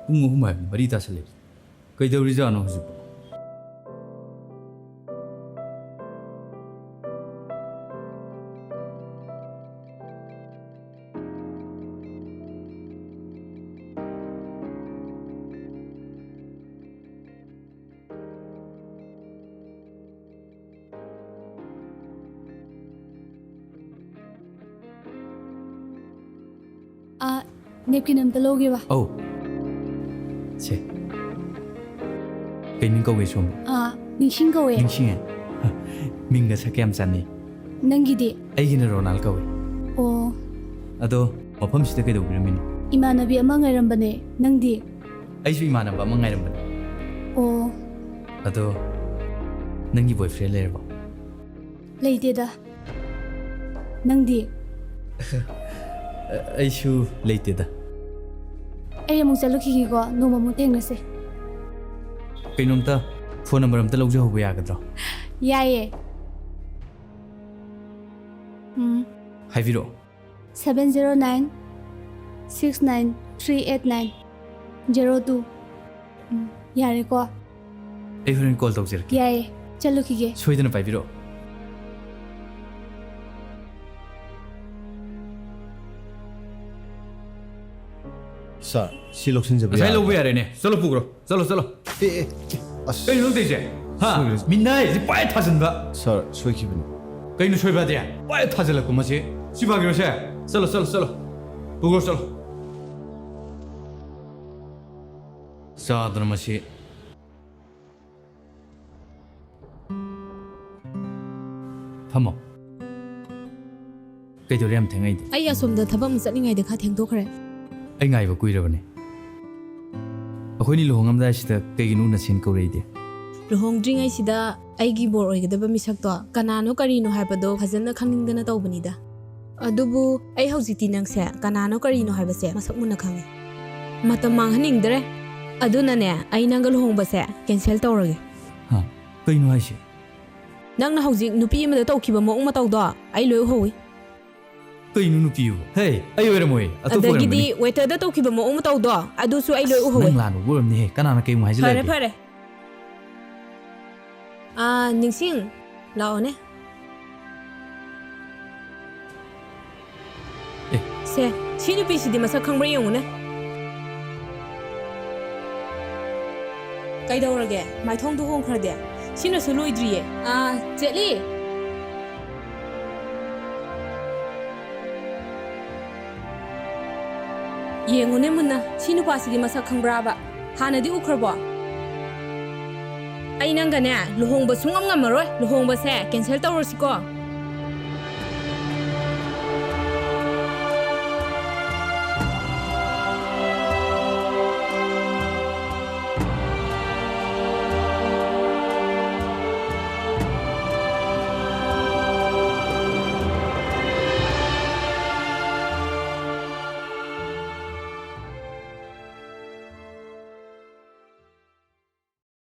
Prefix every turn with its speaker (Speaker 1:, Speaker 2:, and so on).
Speaker 1: ꯄꯨꯡ 3 ꯍꯥꯏꯕꯅꯤ ꯃꯔꯤ ꯇꯥꯁꯜꯂꯦ ꯀꯩꯗꯧꯔꯤꯖꯥꯠꯅꯣ ꯍꯧꯖꯤꯛꯄꯨ
Speaker 2: ꯅꯦꯞꯀꯤꯟ ꯑꯝꯇ ꯂꯧꯒꯦꯕ
Speaker 1: ꯑꯧ ꯁꯦ ꯀꯩ ꯃꯤꯡ ꯀꯧꯒꯦ ꯁꯣꯝ
Speaker 2: ꯅꯤꯡꯁꯤꯡ ꯀꯧꯋꯦ
Speaker 1: ꯅꯤꯡꯁꯤꯡꯉꯦ ꯃꯤꯡꯒ ꯁꯛ ꯀꯌꯥꯝ ꯆꯥꯟꯅꯩ
Speaker 2: ꯅꯪꯒꯤꯗꯤ
Speaker 1: ꯑꯩꯒꯤꯅ ꯔꯣꯅꯥꯜ ꯀꯧꯋꯦ
Speaker 2: ꯑꯣ
Speaker 1: ꯑꯗꯣ ꯃꯐꯝꯁꯤꯗ ꯀꯩꯗꯧꯕꯤꯔꯝꯃꯤꯅꯣ
Speaker 2: ꯏꯃꯥꯟꯅꯕꯤ ꯑꯃ ꯉꯥꯏꯔꯝꯕꯅꯦ ꯅꯪꯗꯤ
Speaker 1: ꯑꯩꯁꯨ ꯏꯃꯥꯟꯅꯕ ꯑꯃ ꯉꯥꯏꯔꯝꯕꯅꯦ
Speaker 2: ꯑꯣ
Speaker 1: ꯑꯗꯣ ꯅꯪꯒꯤ ꯕꯣꯏꯐ꯭ꯔꯦꯟ ꯂꯩꯔꯕꯣ
Speaker 2: ꯂꯩꯇꯦꯗ ꯅꯪꯗꯤ
Speaker 1: ꯑꯩꯁꯨ ꯂꯩꯇꯦꯗ
Speaker 2: ꯑꯩ ꯑꯃꯨꯛ ꯆꯠꯂꯨꯈꯤꯒꯦꯀꯣ ꯅꯣꯡꯃꯃꯨꯛ ꯊꯦꯡꯅꯁꯦ
Speaker 1: ꯀꯩꯅꯣꯝꯇ ꯐꯣꯟ ꯅꯝꯕꯔ ꯑꯝꯇ ꯂꯧꯖꯍꯧꯕ ꯌꯥꯒꯗ꯭ꯔꯣ
Speaker 2: ꯌꯥꯏꯌꯦ
Speaker 1: ꯍꯥꯏꯕꯤꯔꯛꯑꯣ
Speaker 2: 709 69 389 02 ꯌꯥꯔꯦꯀꯣ
Speaker 1: ꯑꯩ ꯍꯣꯔꯦꯟ ꯀꯣꯜ ꯇꯧꯖꯔꯛꯀꯦ
Speaker 2: ꯌꯥꯏꯌꯦ ꯆꯠꯂꯨꯈꯤꯒꯦ
Speaker 1: ꯁꯣꯏꯗꯅ ꯄꯥꯏꯕꯤꯔꯛꯑꯣ
Speaker 3: ꯁꯥꯔ ꯁꯤ ꯂꯧꯁꯤꯟꯖꯕ
Speaker 1: ꯉꯁꯥꯏ ꯂꯧꯕ ꯌꯥꯔꯦꯅꯦ ꯆꯠꯂꯣ ꯄꯨꯈ꯭ꯔꯣ ꯆꯠꯂꯣ ꯆꯠꯂꯣ
Speaker 3: ꯑꯁ
Speaker 1: ꯀꯩꯅꯣ ꯅꯪ ꯇꯧꯔꯤꯁꯦ ꯍꯥ
Speaker 3: ꯁꯣꯏꯒ꯭ꯔꯦ.
Speaker 1: ꯃꯤꯅꯥꯏꯁꯦ ꯄꯥꯏ ꯊꯥꯖꯤꯟꯕ
Speaker 3: ꯁꯥꯔ ꯁꯣꯏꯈꯤꯕꯅꯤ
Speaker 1: ꯀꯩꯅꯣ ꯁꯣꯏꯕꯗꯤ ꯄꯥꯏ ꯊꯥꯖꯤꯜꯂꯛꯄ ꯃꯁꯤ ꯁꯤ ꯐꯥꯈꯤꯔꯣꯁꯦ ꯆꯠꯂꯣ ꯆꯠꯂꯣ ꯆꯠꯂꯣ ꯄꯨꯈ꯭ꯔꯣ ꯆꯠꯂꯣ ꯆꯥꯗꯅ ꯃꯁꯤ ꯐꯝꯃꯣ ꯀꯩꯗꯧꯔꯦ ꯌꯥꯝ ꯊꯦꯡꯉꯩꯗꯤ
Speaker 4: ꯑꯩ ꯑꯁꯣꯝꯗ ꯊꯕꯛ ꯑꯃ ꯆꯠꯅꯤꯡꯉꯥꯏꯗ ꯈꯔ ꯊꯦꯡꯗꯣꯛꯈ꯭ꯔꯦ
Speaker 1: ꯑꯩ ꯉꯥꯏꯕ ꯀꯨꯏꯔꯕꯅꯦ ꯑꯩꯈꯣꯏꯅꯤ ꯂꯨꯍꯣꯡꯉꯝꯗꯥꯏꯁꯤꯗ ꯀꯩꯒꯤꯅꯣ ꯅꯁꯤꯟ ꯀꯧꯔꯛꯏꯗꯤ
Speaker 4: ꯂꯨꯍꯣꯡꯗ꯭ꯔꯤꯉꯩꯁꯤꯗ ꯑꯩꯒꯤ ꯕꯣꯔ ꯑꯣꯏꯒꯗꯕ ꯃꯤꯁꯛꯇꯣ ꯀꯅꯥꯅꯣ ꯀꯔꯤꯅꯣ ꯍꯥꯏꯕꯗꯣ ꯐꯖꯅ ꯈꯪꯅꯤꯡꯗꯅ ꯇꯧꯕꯅꯤꯗ ꯑꯗꯨꯕꯨ ꯑꯩ ꯍꯧꯖꯤꯛꯇꯤ ꯅꯪꯁꯦ ꯀꯅꯥꯅꯣ ꯀꯔꯤꯅꯣ ꯍꯥꯏꯕꯁꯦ ꯃꯁꯛ ꯃꯨꯟꯅ ꯈꯪꯉꯦ ꯃꯇꯝ ꯃꯥꯡꯍꯟꯅꯤꯡꯗ꯭ꯔꯦ ꯑꯗꯨꯅꯅꯦ ꯑꯩ ꯅꯪꯒ ꯂꯨꯍꯣꯡꯕꯁꯦ ꯀꯦꯟꯁꯦꯜ ꯇꯧꯔꯒꯦ
Speaker 1: ꯍꯥ ꯀꯩꯅꯣ ꯍꯥꯏꯁꯦ
Speaker 4: ꯅꯪꯅ ꯍꯧꯖꯤꯛ ꯅꯨꯄꯤ ꯑꯃꯗ ꯇꯧꯈꯤꯕ ꯃꯑꯣꯡ ꯃꯇꯧꯗꯣ ꯑꯩ ꯂꯣꯏ ꯎꯍꯧꯏ
Speaker 1: ꯀꯩꯅꯣ ꯅꯨꯄꯤꯌꯨ ꯍꯦ ꯑꯩ ꯑꯣꯏꯔꯝꯃꯣꯏ ꯑꯇꯣꯞꯄ
Speaker 4: ꯑꯗꯒꯤꯗꯤ
Speaker 1: ꯑꯣꯏꯔꯝꯒꯅꯤ
Speaker 4: ꯋꯦꯇꯔꯗ ꯇꯧꯈꯤꯕ ꯃꯑꯣꯡ ꯃꯇꯧꯗꯣ ꯑꯗꯨꯁꯨ ꯑꯩ ꯂꯣꯏ ꯎꯍꯧꯏ
Speaker 1: ꯅꯪ ꯂꯥꯟꯕ ꯑꯣꯏꯔꯝꯅꯤꯍꯦ ꯀꯅꯥꯅ ꯀꯩꯃꯨꯛ
Speaker 4: ꯐꯔꯦ
Speaker 1: ꯍꯥꯏꯖꯤꯜꯂꯛꯑꯒꯦ
Speaker 4: ꯐꯔꯦ ꯅꯤꯡꯁꯤꯡ ꯂꯥꯛꯑꯣꯅꯦ
Speaker 1: ꯑꯦ
Speaker 4: ꯁꯦ ꯁꯤ ꯅꯨꯄꯤꯁꯤꯗꯤ ꯃꯁꯛ ꯈꯪꯕ꯭ꯔꯥ ꯌꯦꯡꯉꯨꯅꯦ ꯀꯩꯗꯧꯔꯒꯦ ꯃꯥꯏꯊꯣꯡꯗꯣ ꯍꯣꯡꯈ꯭ꯔꯗꯤ ꯁꯤꯅꯁꯨ ꯂꯣꯏꯗ꯭ꯔꯤꯌꯦ ꯆꯦꯠꯂꯤ ꯌꯦꯡꯉꯨꯅꯦ ꯃꯨꯟꯅ ꯁꯤ ꯅꯨꯄꯥꯁꯤꯗꯤ ꯃꯁꯛ ꯈꯪꯕ꯭ꯔꯥꯕ ꯍꯥꯟꯅꯗꯤ ꯎꯈ꯭ꯔꯕꯣ ꯑꯩ ꯅꯪꯒꯅꯦ ꯂꯨꯍꯣꯡꯕ ꯁꯨꯡꯉꯝ ꯉꯝꯃꯔꯣꯏ ꯂꯨꯍꯣꯡꯕꯁꯦ ꯀꯦꯟꯁꯦꯜ ꯇꯧꯔꯁꯤꯀꯣ